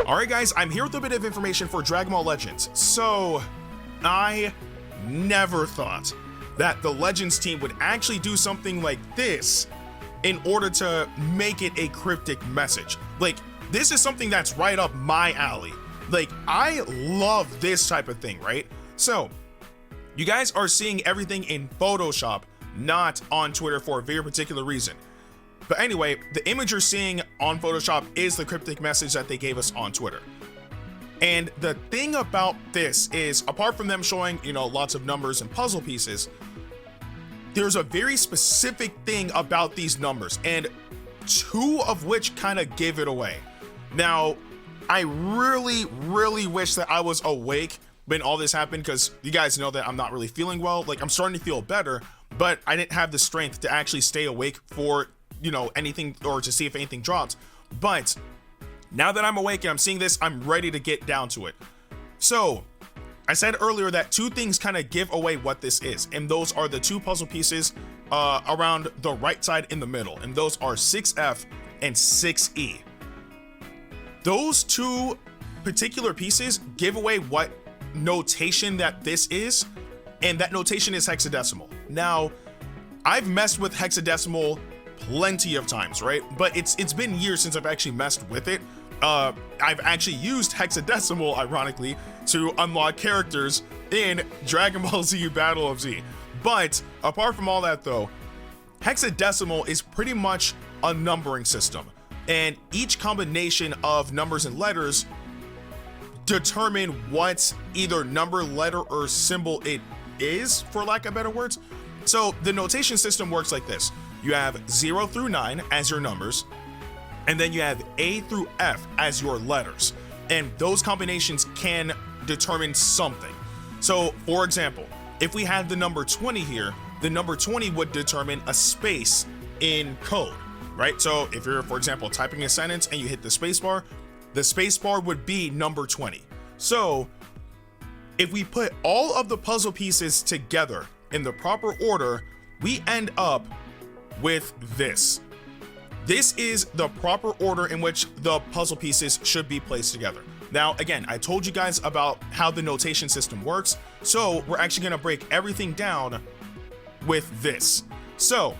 Alright guys, I'm here with a bit of information for Dragon Ball Legends. So, I never thought that the Legends team would actually do something like this in order to make it a cryptic message. Like, this is something that's right up my alley. Like, I love this type of thing, right? So, you guys are seeing everything in Photoshop, not on Twitter for a very particular reason. But anyway, the image you're seeing on Photoshop is the cryptic message that they gave us on Twitter. And the thing about this is, apart from them showing, you know, lots of numbers and puzzle pieces, there's a very specific thing about these numbers, and two of which kind of give it away. Now, I really wish that I was awake when all this happened, because you guys know that I'm not really feeling well. Like, I'm starting to feel better, but I didn't have the strength to actually stay awake for, you know, anything, or to see if anything dropped. But now that I'm awake and I'm seeing this, I'm ready to get down to it. So I said earlier that two things kind of give away what this is, and those are the two puzzle pieces around the right side in the middle, and those are 6F and 6E. Those two particular pieces give away what notation that this is, and that notation is hexadecimal. Now, I've messed with hexadecimal plenty of times, right? But it's been years since I've actually messed with it. I've actually used hexadecimal, ironically, to unlock characters in Dragon Ball Z Battle of Z. But apart from all that though, hexadecimal is pretty much a numbering system, and each combination of numbers and letters determine what either number, letter, or symbol it is, for lack of better words. So the notation system works like this. You have 0 through 9 as your numbers, and then you have A through F as your letters. And those combinations can determine something. So, for example, if we had the number 20 here, the number 20 would determine a space in code, right? So if you're, for example, typing a sentence and you hit the space bar would be number 20. So if we put all of the puzzle pieces together in the proper order, we end up with this. This is the proper order in which the puzzle pieces should be placed together. Now, again, I told you guys about how the notation system works, so we're actually going to break everything down with this. So,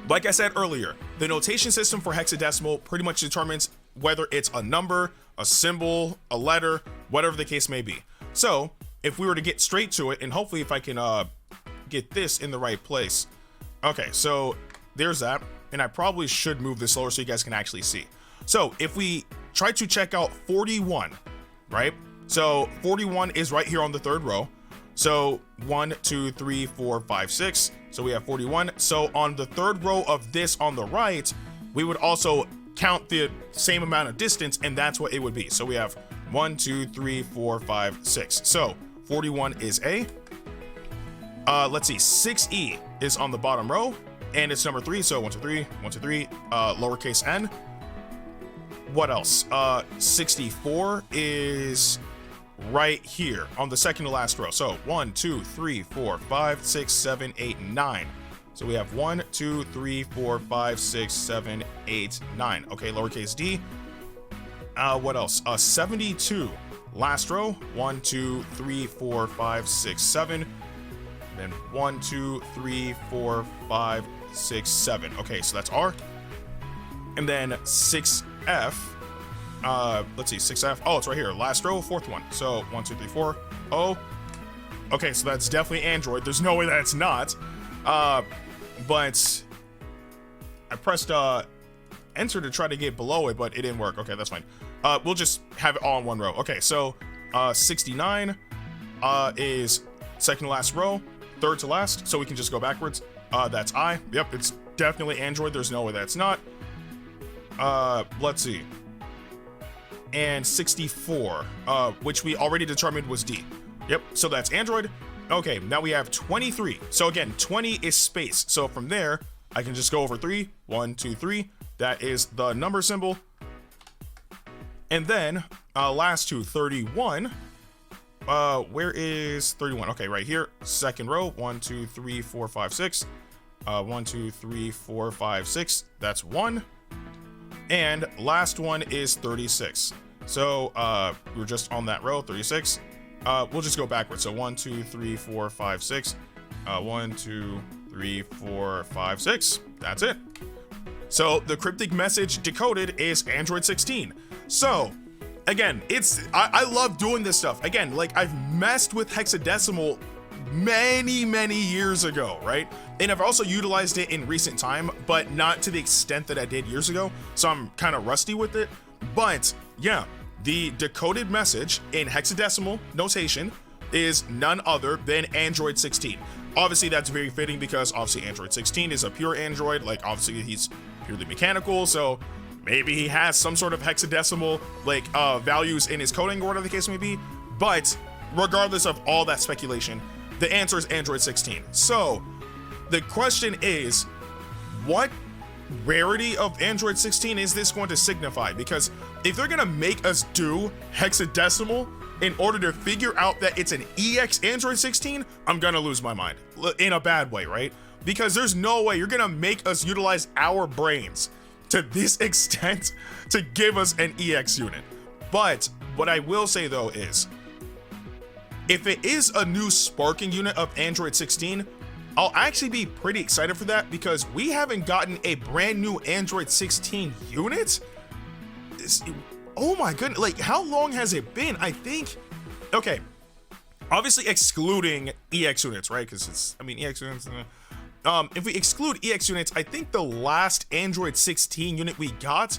like I said earlier, the notation system for hexadecimal pretty much determines whether it's a number, a symbol, a letter, whatever the case may be. So, if we were to get straight to it, and hopefully if I can get this in the right place. Okay, so there's that, and I probably should move this slower so you guys can actually see. So if we try to check out 41, right? So 41 is right here on the third row. So 1, 2, 3, 4, 5, 6. So we have 41. So on the third row of this on the right, we would also count the same amount of distance, and that's what it would be. So we have 1, 2, 3, 4, 5, 6. So 41 is A. Let's see, 6E is on the bottom row, and it's number 3. So 1, 2, 3, 1, 2, 3, lowercase n. What else? 64 is right here on the second to last row. So 1, 2, 3, 4, 5, 6, 7, 8, 9. So we have 1, 2, 3, 4, 5, 6, 7, 8, 9. Okay, lowercase d. What else? 72, last row. 1, 2, 3, 4, 5, 6, 7. Then 1, 2, 3, 4, 5, 6, 7. Okay, so that's R. And then 6F. Let's see, 6F. Oh, it's right here. Last row, fourth one. So 1, 2, 3, 4. O. Okay, so that's definitely Android. There's no way that it's not. But I pressed enter to try to get below it, but it didn't work. Okay, that's fine. We'll just have it all in one row. Okay, so 69 is second to last row, third to last, so we can just go backwards. That's I. Yep, it's definitely Android. There's no way that's not. Let's see. And 64, which we already determined was D. Yep, so that's Android. Okay, now we have 23. So again, 20 is space. So from there, I can just go over 3. 1, 2, 3. That is the number symbol. And then last to 31. Where is 31? Okay, right here. Second row. 1, 2, 3, 4, 5, 6. 1, 2, 3, 4, 5, 6. That's 1. And last one is 36. So we're just on that row, 36. We'll just go backwards. So 1, 2, 3, 4, 5, 6. 1, 2, 3, 4, 5, 6. That's it. So the cryptic message decoded is Android 16. So again, I love doing this stuff. Again, like I've messed with hexadecimal many years ago, right? And I've also utilized it in recent time, but not to the extent that I did years ago. So I'm kind of rusty with it. But yeah, the decoded message in hexadecimal notation is none other than Android 16. Obviously, that's very fitting because obviously Android 16 is a pure Android. Like obviously he's purely mechanical, so maybe he has some sort of hexadecimal like values in his coding or whatever the case may be. But regardless of all that speculation, the answer is Android 16. So the question is, what rarity of Android 16 is this going to signify? Because if they're gonna make us do hexadecimal in order to figure out that it's an EX Android 16, I'm gonna lose my mind in a bad way, right? Because there's no way you're gonna make us utilize our brains to this extent to give us an EX unit. But what I will say though is, if it is a new sparking unit of Android 16, I'll actually be pretty excited for that because we haven't gotten a brand new Android 16 unit. Oh my goodness, like how long has it been? I think, okay, obviously excluding EX units, right? Because it's, I mean, EX units, if we exclude EX units, I think the last Android 16 unit we got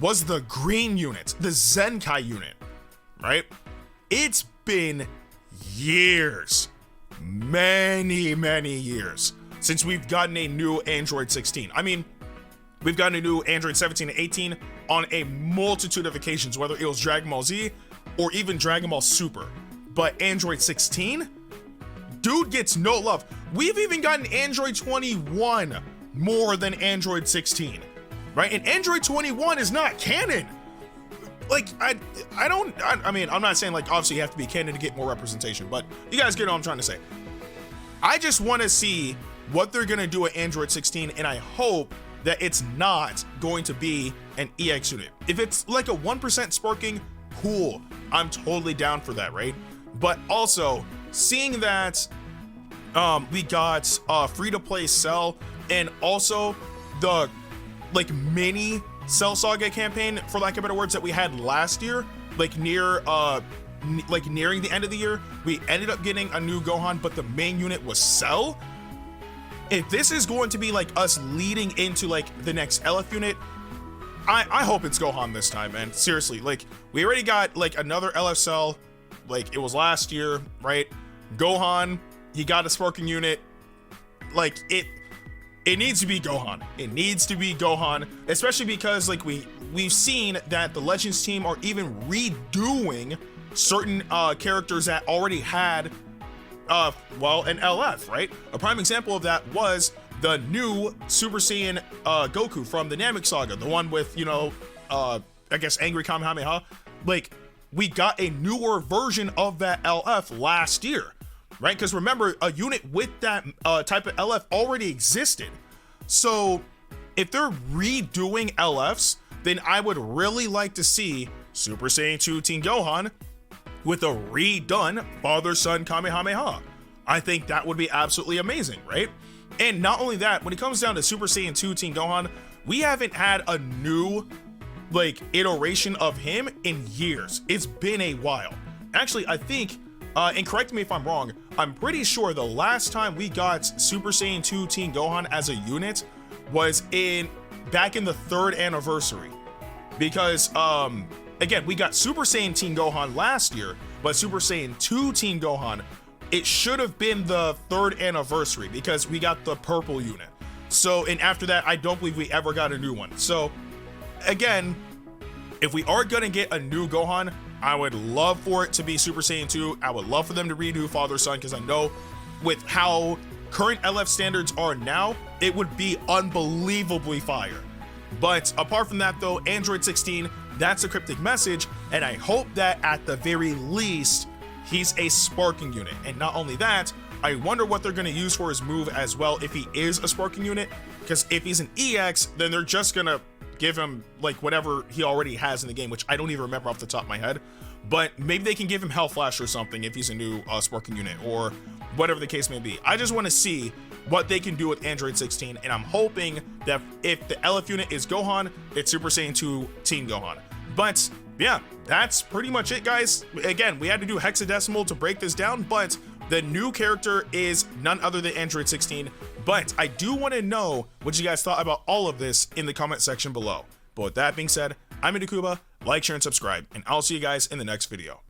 was the green unit, the Zenkai unit, right? It's been years, many years since we've gotten a new Android 16. I mean, we've gotten a new Android 17 and 18 on a multitude of occasions, whether it was Dragon Ball Z or even Dragon Ball Super. But Android 16, dude gets no love. We've even gotten Android 21 more than Android 16, right? And Android 21 is not canon. Like, I mean, I'm not saying like obviously you have to be canon to get more representation, but you guys get what I'm trying to say. I just want to see what they're gonna do at Android 16, and I hope that it's not going to be an EX unit. If it's like a 1% sparking, cool. I'm totally down for that, right? But also seeing that we got free-to-play Cell and also the like mini Cell Saga campaign, for lack of better words, that we had last year, like nearing the end of the year, we ended up getting a new Gohan, but the main unit was Cell. If this is going to be like us leading into like the next LF unit, I hope it's Gohan this time, man. Seriously, like we already got like another LF Cell, like it was last year, right? Gohan, he got a sparking unit. Like it needs to be Gohan. It needs to be Gohan, especially because like we've seen that the Legends team are even redoing certain characters that already had well, an LF, right? A prime example of that was the new Super Saiyan Goku from the Namek Saga, the one with, you know, I guess Angry Kamehameha. Like, we got a newer version of that LF last year, right? Because remember, a unit with that type of LF already existed. So if they're redoing LFs, then I would really like to see Super Saiyan 2 Teen Gohan with a redone father-son Kamehameha. I think that would be absolutely amazing, right? And not only that, when it comes down to Super Saiyan 2 Teen Gohan, we haven't had a new like iteration of him in years. It's been a while. Actually, I think, and correct me if I'm wrong, I'm pretty sure the last time we got Super Saiyan 2 Teen Gohan as a unit was back in the 3rd anniversary. Because again, we got Super Saiyan Teen Gohan last year, but Super Saiyan 2 Teen Gohan, it should have been the 3rd anniversary because we got the purple unit. So, and after that, I don't believe we ever got a new one. So, again, if we are gonna get a new Gohan, I would love for it to be Super Saiyan 2. I would love for them to redo father-son because I know with how current LF standards are now, it would be unbelievably fire. But apart from that though, Android 16, that's a cryptic message, and I hope that at the very least, he's a sparking unit. And not only that, I wonder what they're gonna use for his move as well if he is a sparking unit, because if he's an EX, then they're just gonna give him like whatever he already has in the game, which I don't even remember off the top of my head. But maybe they can give him Hell Flash or something if he's a new sparking unit, or whatever the case may be. I just want to see what they can do with Android 16, and I'm hoping that if the LF unit is Gohan, it's Super Saiyan 2 Teen Gohan. But yeah, that's pretty much it, guys. Again, we had to do Hexadecimal to break this down, but the new character is none other than Android 16. But I do want to know what you guys thought about all of this in the comment section below. But with that being said, I'm Ndukauba. Like, share, and subscribe, and I'll see you guys in the next video.